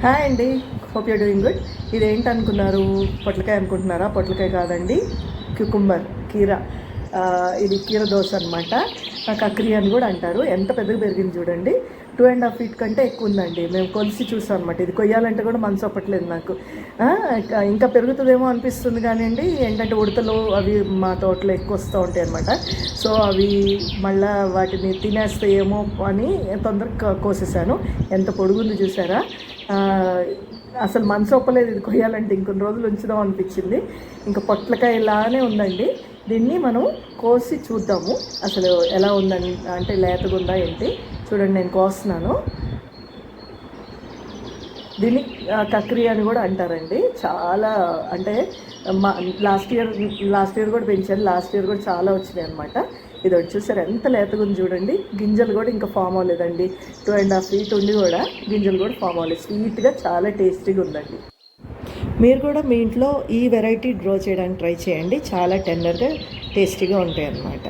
Hi అండి, hope you doing good. ఇదేంటి అనుకున్నారు? పొట్లకాయ అనుకుంటున్నారా? పొట్లకాయ కాదండి, క్యూకుంబర్, కీరా. ఇది కీర దోశ అనమాట. కక్రీ అని కూడా అంటారు. ఎంత పెద్దగా పెరిగింది చూడండి. 2.5 feet కంటే ఎక్కువ ఉందండి. మేము కొలిసి చూసాం అనమాట. ఇది కొయ్యాలంటే కూడా మనసు ఒప్పట్లేదు నాకు. ఇంకా పెరుగుతుందేమో అనిపిస్తుంది కానివ్వండి. ఏంటంటే ఉడతలు అవి మా తోటలో ఎక్కువ వస్తూ ఉంటాయి అనమాట. సో అవి మళ్ళీ వాటిని తినేస్తాయేమో అని తొందరగా కోసేసాను. ఎంత పొడుగుంది చూసారా? అసలు మనసు ఒప్పలేదు ఇది కొయ్యాలంటే. ఇంకొన్ని రోజులు ఉంచుదాం అనిపించింది. ఇంకా పొట్లకాయ ఇలానే ఉందండి. దీన్ని మనం కోసి చూద్దాము అసలు ఎలా ఉందని. అంటే లేతగా ఉందా ఏంటి చూడండి. నేను కోస్తున్నాను. దీన్ని కక్రీ అని కూడా అంటారండి. చాలా అంటే లాస్ట్ ఇయర్ కూడా పెంచాను. లాస్ట్ ఇయర్ కూడా చాలా వచ్చినాయి అనమాట. ఇది వచ్చి చూసారు ఎంత లేతగా ఉంది చూడండి. గింజలు కూడా ఇంకా ఫామ్ అవ్వలేదండి. 2.5 feet ఉండి కూడా గింజలు కూడా ఫామ్ అవ్వలేదు. స్వీట్గా చాలా టేస్టీగా ఉందండి. మీరు కూడా మీ ఇంట్లో ఈ వెరైటీ గ్రో చేయడానికి ట్రై చేయండి. చాలా టెండర్గా టేస్టీగా ఉంటాయి అన్నమాట.